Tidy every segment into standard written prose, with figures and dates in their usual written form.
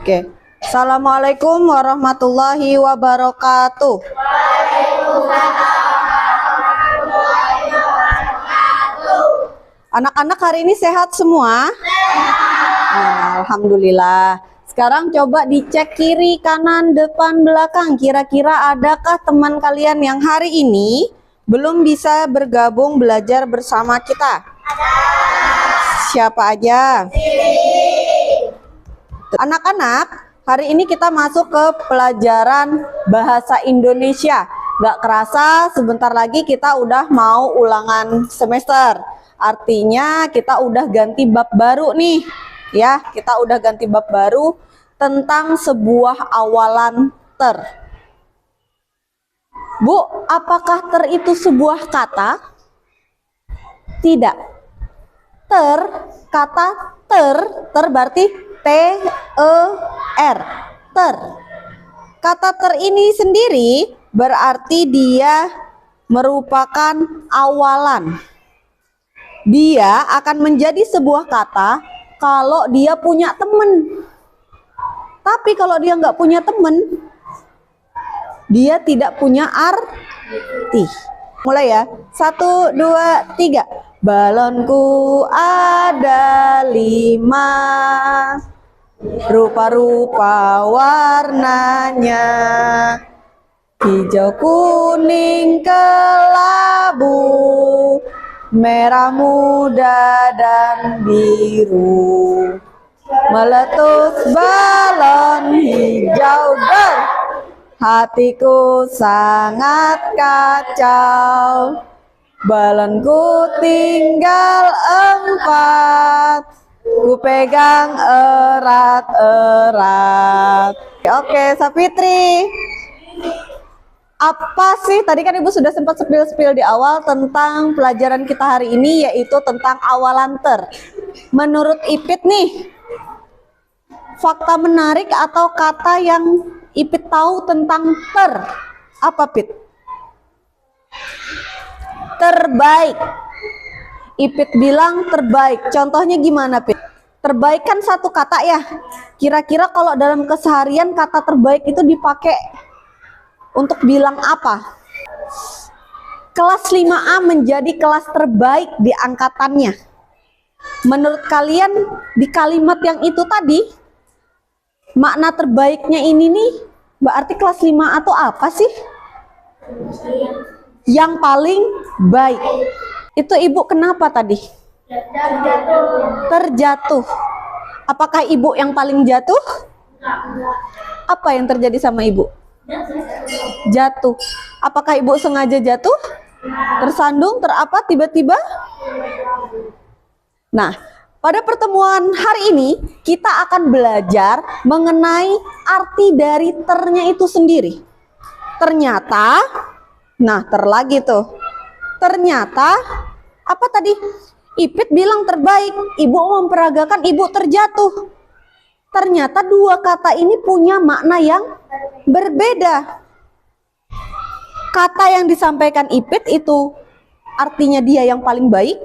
Oke. Assalamualaikum warahmatullahi wabarakatuh. Anak-anak hari ini sehat semua? Nah, alhamdulillah. Sekarang coba dicek kiri, kanan, depan, belakang. Kira-kira adakah teman kalian yang hari ini belum bisa bergabung belajar bersama kita? Siapa aja? Anak-anak, hari ini kita masuk ke pelajaran bahasa Indonesia. Gak kerasa sebentar lagi kita udah mau ulangan semester. Artinya kita udah ganti bab baru nih. Ya, kita udah ganti bab baru tentang sebuah awalan ter. Bu, apakah ter itu sebuah kata? Tidak. Kata ter berarti T-E-R, ter. Kata ter ini sendiri berarti dia merupakan awalan. Dia akan menjadi sebuah kata kalau dia punya teman. Tapi kalau dia nggak punya teman, dia tidak punya arti. Mulai ya, 1, 2, 3. Balonku ada 5, rupa-rupa warnanya, hijau, kuning, kelabu, merah muda dan biru. Meletus balon hijau ber, hatiku sangat kacau. Balonku tinggal 4, ku pegang erat-erat. Oke, Sapitri. Apa sih, tadi kan Ibu sudah sempat spill di awal tentang pelajaran kita hari ini, yaitu tentang awalan ter. Menurut Ipit nih, fakta menarik atau kata yang Ipit tahu tentang ter, apa Pit? Terbaik. Ipit bilang terbaik. Contohnya gimana, Pit? Terbaik kan satu kata ya. Kira-kira kalau dalam keseharian kata terbaik itu dipakai untuk bilang apa? Kelas 5A menjadi kelas terbaik di angkatannya. Menurut kalian di kalimat yang itu tadi, makna terbaiknya ini nih berarti kelas 5A atau apa sih? Yang paling baik. Itu Ibu kenapa tadi? Terjatuh. Apakah Ibu yang paling jatuh? Apa yang terjadi sama Ibu? Jatuh. Apakah Ibu sengaja jatuh? Tersandung, terapa tiba-tiba? Nah, pada pertemuan hari ini kita akan belajar mengenai arti dari ternya itu sendiri. Ternyata, nah ter lagi tuh. Ternyata, apa tadi? Ipit bilang terbaik, Ibu memperagakan Ibu terjatuh. Ternyata dua kata ini punya makna yang berbeda. Kata yang disampaikan Ipit itu artinya dia yang paling baik.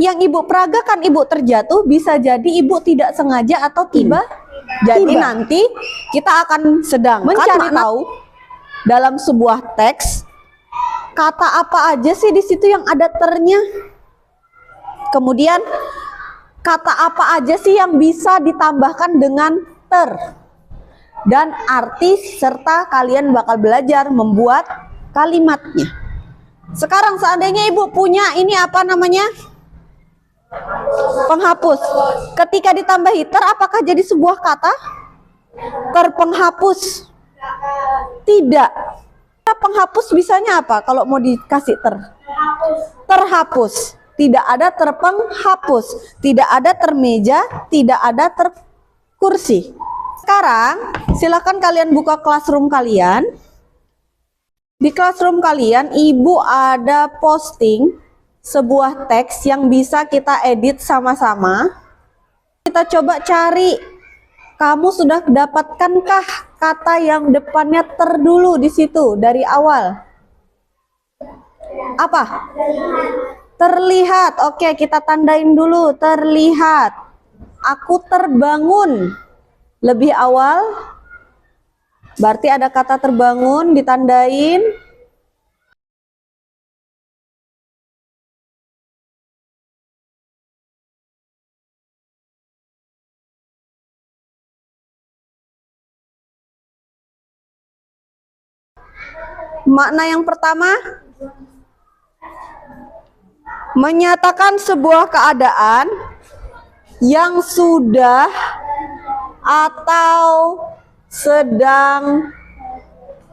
Yang Ibu peragakan Ibu terjatuh bisa jadi Ibu tidak sengaja atau tiba. Jadi nanti kita akan sedang mencari tahu dalam sebuah teks kata apa aja sih di situ yang ada ternya. Kemudian kata apa aja sih yang bisa ditambahkan dengan ter. Dan arti serta kalian bakal belajar membuat kalimatnya. Sekarang seandainya Ibu punya ini apa namanya? Penghapus. Ketika ditambahi ter, apakah jadi sebuah kata? Terpenghapus. Tidak. Penghapus bisanya apa kalau mau dikasih ter? Terhapus. Tidak ada terpenghapus. Tidak ada termeja. Tidak ada terkursi. Sekarang silakan kalian buka classroom kalian. Di classroom kalian Ibu ada posting sebuah teks yang bisa kita edit sama-sama. Kita coba cari. Kamu sudah dapatkankah kata yang depannya ter dulu di situ dari awal? Apa? Terlihat. Oke, kita tandain dulu. Terlihat. Aku terbangun. Lebih awal, berarti ada kata terbangun, ditandain. Makna yang pertama, menyatakan sebuah keadaan yang sudah atau sedang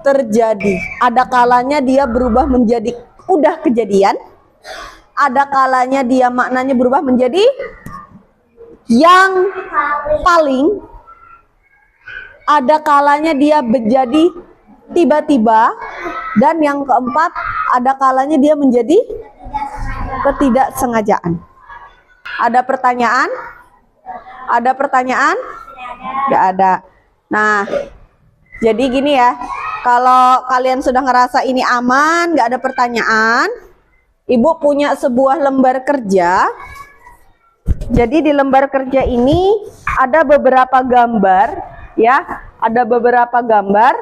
terjadi. Ada kalanya dia berubah menjadi udah kejadian. Ada kalanya dia maknanya berubah menjadi yang paling. Ada kalanya dia menjadi tiba-tiba. Dan yang keempat, ada kalanya dia menjadi ketidaksengajaan. Ada pertanyaan? Ada pertanyaan? Nggak ada. Nah, jadi gini ya, kalau kalian sudah ngerasa ini aman, nggak ada pertanyaan, Ibu punya sebuah lembar kerja. Jadi di lembar kerja ini ada beberapa gambar, ya, ada beberapa gambar.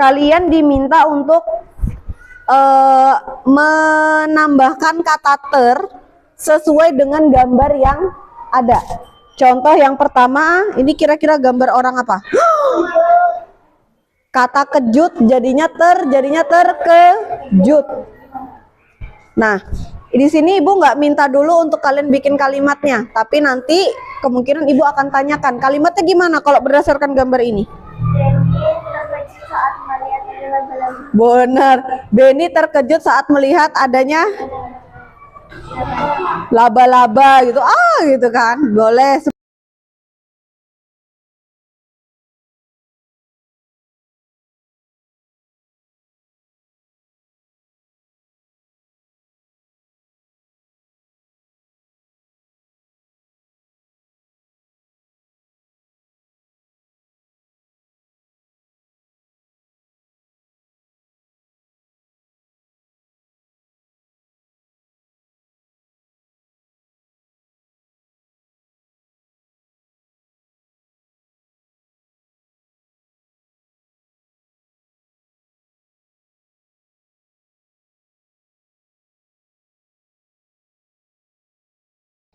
Kalian diminta untuk menambahkan kata ter sesuai dengan gambar yang ada. Contoh yang pertama, ini kira-kira gambar orang apa? Kata kejut jadinya terkejut. Nah, di sini Ibu nggak minta dulu untuk kalian bikin kalimatnya, tapi nanti kemungkinan Ibu akan tanyakan kalimatnya gimana kalau berdasarkan gambar ini. Benar, Benny terkejut saat melihat adanya laba-laba gitu. Gitu kan. Boleh.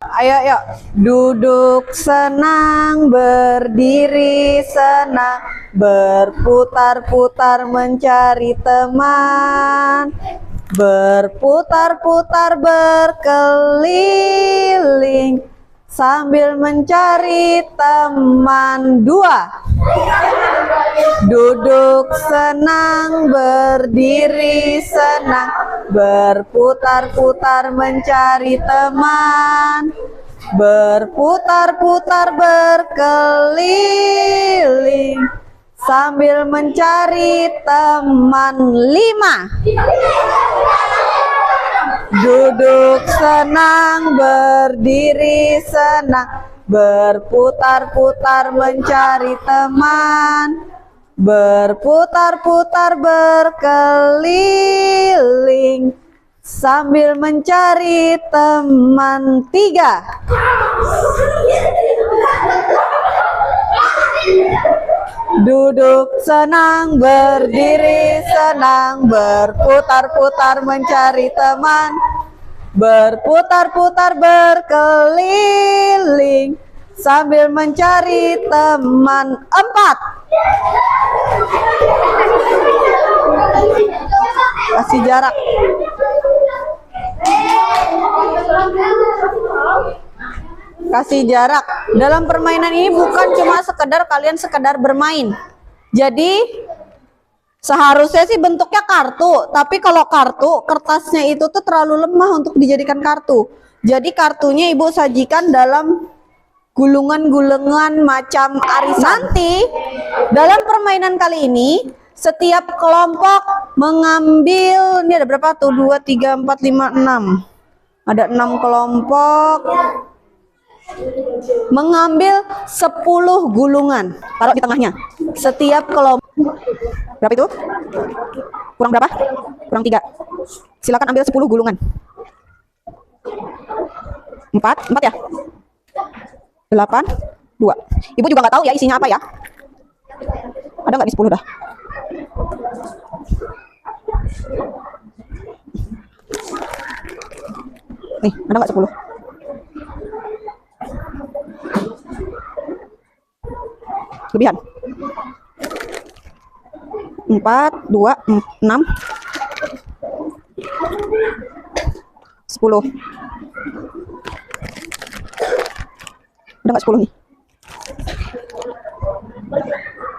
Ayo, duduk senang, berdiri senang, berputar-putar mencari teman, berputar-putar berkeliling, sambil mencari teman. Dua. Duduk senang, berdiri senang, berputar-putar mencari teman, berputar-putar berkeliling, sambil mencari teman. Lima. Duduk senang, berdiri senang, berputar-putar mencari teman, berputar-putar berkeliling, sambil mencari teman. Tiga. Duduk senang, berdiri senang, berputar-putar mencari teman, berputar-putar berkeliling, sambil mencari teman. Empat. Kasih jarak. Kasih jarak. Dalam permainan ini bukan cuma sekedar kalian bermain. Jadi seharusnya sih bentuknya kartu, tapi kalau kartu, kertasnya itu tuh terlalu lemah untuk dijadikan kartu. Jadi kartunya Ibu sajikan dalam gulungan-gulungan macam arisan. Nanti dalam permainan kali ini, setiap kelompok mengambil, ini ada berapa tuh? 2, 3, 4, 5, 6. Ada 6 kelompok. Mengambil 10 gulungan, taruh di tengahnya. Setiap kelompok, berapa itu? Kurang berapa? Kurang 3. Silakan ambil 10 gulungan. 4 ya? 8, 2. Ibu juga nggak tahu ya isinya apa ya. Ada nggak di 10 dah? Nih, ada nggak 10? Lebihan. 4, 2, 6, 10. Udah nggak 10 nih?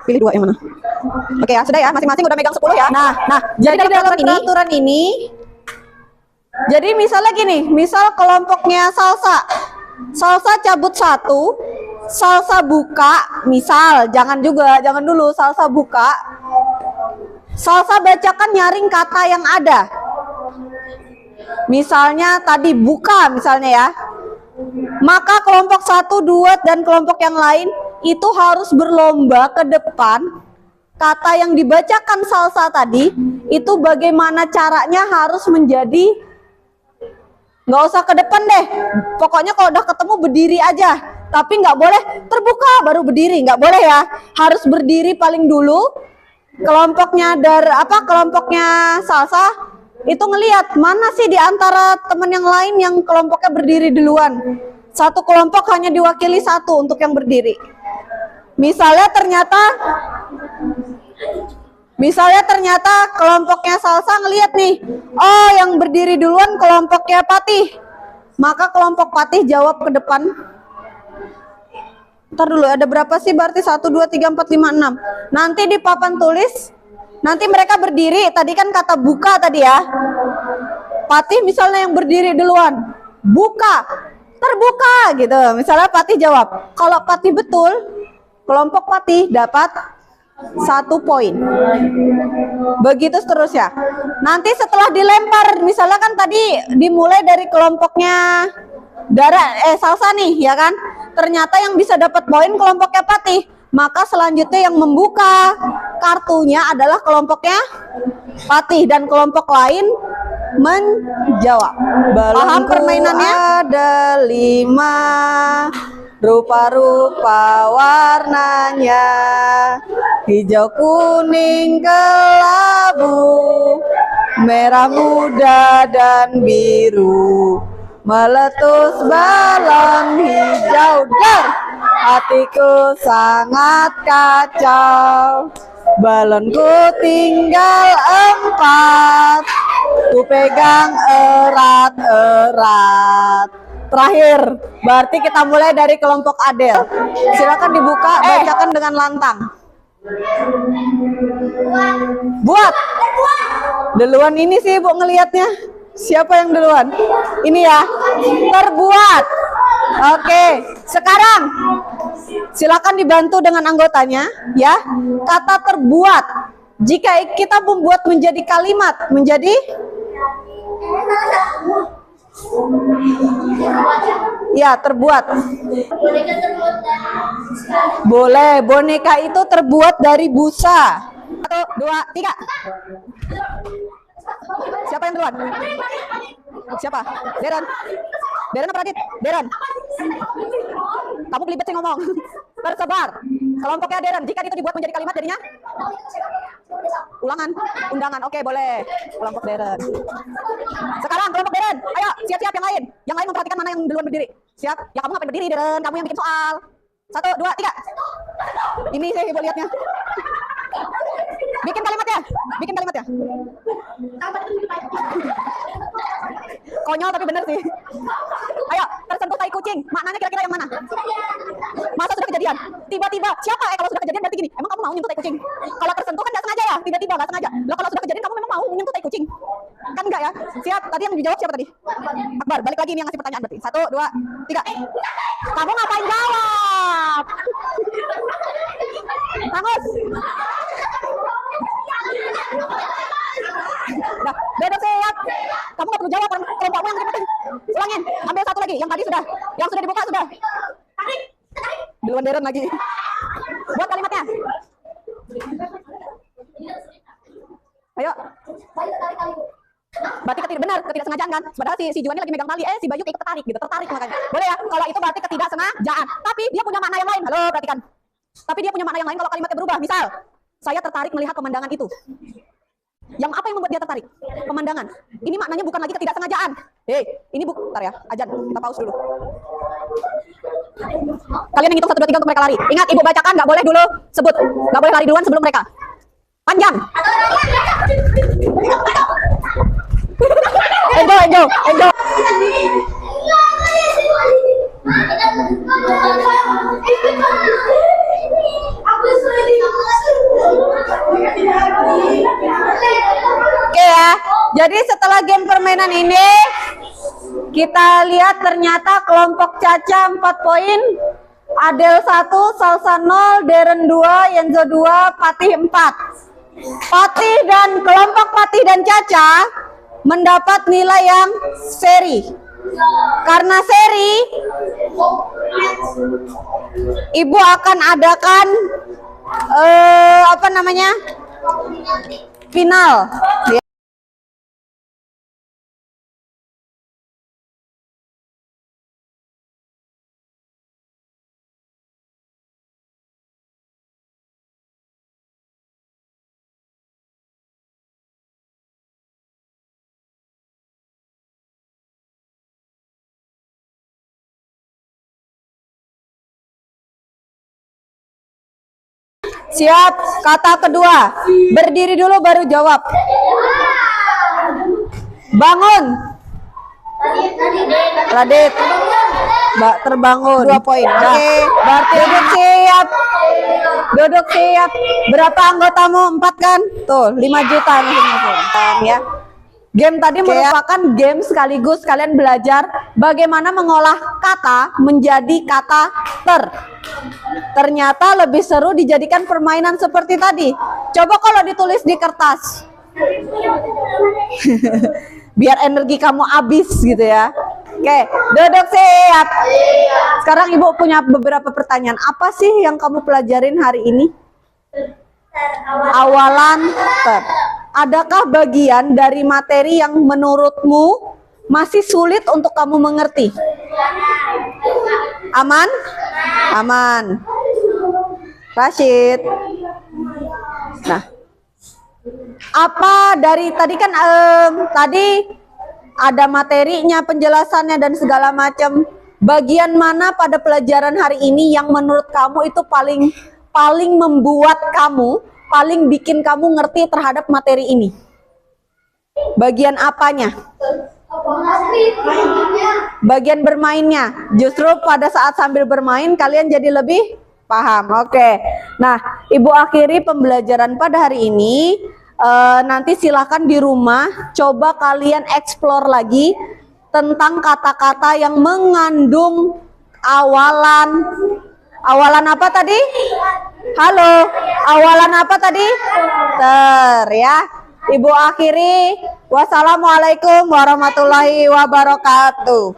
Pilih 2 yang mana? Oke ya, sudah ya, masing-masing udah megang 10 ya. Nah, jadi dalam peraturan ini, jadi misalnya gini, misal kelompoknya salsa cabut 1, salsa buka, misal, jangan dulu, salsa buka, salsa bacakan nyaring kata yang ada. Misalnya tadi buka misalnya ya. Maka kelompok 1, 2 dan kelompok yang lain itu harus berlomba ke depan. Kata yang dibacakan salsa tadi itu bagaimana caranya harus menjadi, nggak usah ke depan deh. Pokoknya kalau udah ketemu berdiri aja. Tapi nggak boleh terbuka baru berdiri, nggak boleh ya. Harus berdiri paling dulu. Kelompoknya kelompoknya salsa itu ngelihat mana sih di antara teman yang lain yang kelompoknya berdiri duluan. Satu kelompok hanya diwakili 1 untuk yang berdiri. Misalnya ternyata kelompoknya salsa ngelihat nih, oh yang berdiri duluan kelompoknya Patih. Maka kelompok Patih jawab ke depan. Ntar dulu, ada berapa sih? Berarti 1, 2, 3, 4, 5, 6. Nanti di papan tulis, nanti mereka berdiri. Tadi kan kata buka tadi ya. Patih misalnya yang berdiri duluan. Buka, terbuka gitu. Misalnya Patih jawab. Kalau Patih betul, kelompok Patih dapat 1 poin. Begitu seterusnya. Nanti setelah dilempar, misalnya kan tadi dimulai dari kelompoknya salsa nih, ya kan? Ternyata yang bisa dapat poin kelompoknya Patih. Maka selanjutnya yang membuka kartunya adalah kelompoknya Patih dan kelompok lain menjawab. Paham permainannya? Ada 5 rupa-rupa warnanya, hijau, kuning, kelabu, merah muda dan biru. Meletus balon hijau, dar, hatiku sangat kacau. Balonku tinggal 4, ku pegang erat-erat. Terakhir, berarti kita mulai dari kelompok Adel. Silakan dibuka, bacakan dengan lantang. Buat. Duluan ini sih Ibu ngelihatnya. Siapa yang duluan? Ini ya. Terbuat. Oke, sekarang silakan dibantu dengan anggotanya ya. Kata terbuat. Jika kita membuat menjadi kalimat, menjadi ya, terbuat. Boleh, boneka itu terbuat dari busa. 1, 2, 3. Siapa yang duluan? Siapa? Deren. Deren apa Radit? Deren. Kamu belibet sih ngomong. Tersebar. Kelompoknya Deren. Jika itu dibuat menjadi kalimat jadinya ulangan, undangan. Oke, boleh. Kelompok Deren. Sekarang kelompok Deren. Ayo, siap-siap yang lain. Yang lain memperhatikan mana yang duluan berdiri. Siap? Ya kamu ngapain berdiri Deren? Kamu yang bikin soal. 1, 2, 3. Ini sih Ibu lihatnya. Bikin kalimatnya. Bikin kalimatnya. Konyol tapi bener sih. Ayo, tersentuh tai kucing. Maknanya kira-kira yang mana? Masa sudah kejadian? Tiba-tiba. Siapa kalau sudah kejadian berarti gini. Emang kamu mau nyentuh tai kucing? Kalau tersentuh kan nggak sengaja ya? Tiba-tiba nggak sengaja. Loh kalau sudah kejadian kamu memang mau nyentuh tai kucing? Kan enggak ya? Siap. Tadi yang dijawab siapa tadi? Akbar. Balik lagi ini yang ngasih pertanyaan berarti. 1, 2, 3. Kamu ngapain jawab? Angus. Nah, beda siap. Kamu nggak perlu jawab, kelompokmu yang penting. Ulangin, ambil 1 lagi. Yang tadi sudah, yang sudah dibuka sudah. Duluan Deren lagi. Buat kalimatnya. Ayo. Berarti benar, ketidaksengajaan kan? Padahal si Juan lagi megang tali, si Bayu ikut tertarik makanya. Boleh ya? Kalau itu berarti ketidaksengajaan. Tapi dia punya makna yang lain. Halo, perhatikan. Tapi dia punya makna yang lain kalau kalimatnya berubah. Misal, saya tertarik melihat pemandangan itu. Yang apa yang membuat dia tertarik? Pemandangan. Ini maknanya bukan lagi ketidaksengajaan. Hei, ini bentar ya, ajan. Kita pause dulu. Kalian yang hitung 1, 2, 3 untuk mereka lari. Ingat, ibu bacakan, nggak boleh dulu sebut. Nggak boleh lari duluan sebelum mereka. Panjang. Enjoy. Oke ya, jadi setelah game permainan ini kita lihat ternyata kelompok Caca 4 poin, Adel 1, Salsa 0, Deren 2, Yenzo 2, Patih 4. Patih dan kelompok Patih dan Caca mendapat nilai yang seri. Karena seri, ibu akan adakan final. Siap, kata kedua. Berdiri dulu baru jawab. Bangun. Radit. Terbangun. 2 poin. Oke. Berarti duduk siap. Berapa anggotamu? 4 kan? Tuh, 5 juta masing-masing. Ya. Game tadi merupakan game sekaligus kalian belajar bagaimana mengolah kata menjadi kata ter. Ternyata lebih seru dijadikan permainan seperti tadi. Coba kalau ditulis di kertas. Biar energi kamu habis gitu ya. Oke, duduk siap. Sekarang ibu punya beberapa pertanyaan. Apa sih yang kamu pelajarin hari ini? Awalan ter. Adakah bagian dari materi yang menurutmu masih sulit untuk kamu mengerti? Aman? Aman. Rashid. Nah, apa dari tadi kan tadi ada materinya, penjelasannya dan segala macam. Bagian mana pada pelajaran hari ini yang menurut kamu itu paling membuat kamu, paling bikin kamu ngerti terhadap materi ini? Bagian apanya? Bagian bermainnya. Justru pada saat sambil bermain kalian jadi lebih paham. Oke. Nah, ibu akhiri pembelajaran pada hari ini. Nanti silakan di rumah coba kalian explore lagi tentang kata-kata yang mengandung awalan apa tadi? Halo, awalan apa tadi? Ter ya. Ibu akhiri. Wassalamualaikum warahmatullahi wabarakatuh.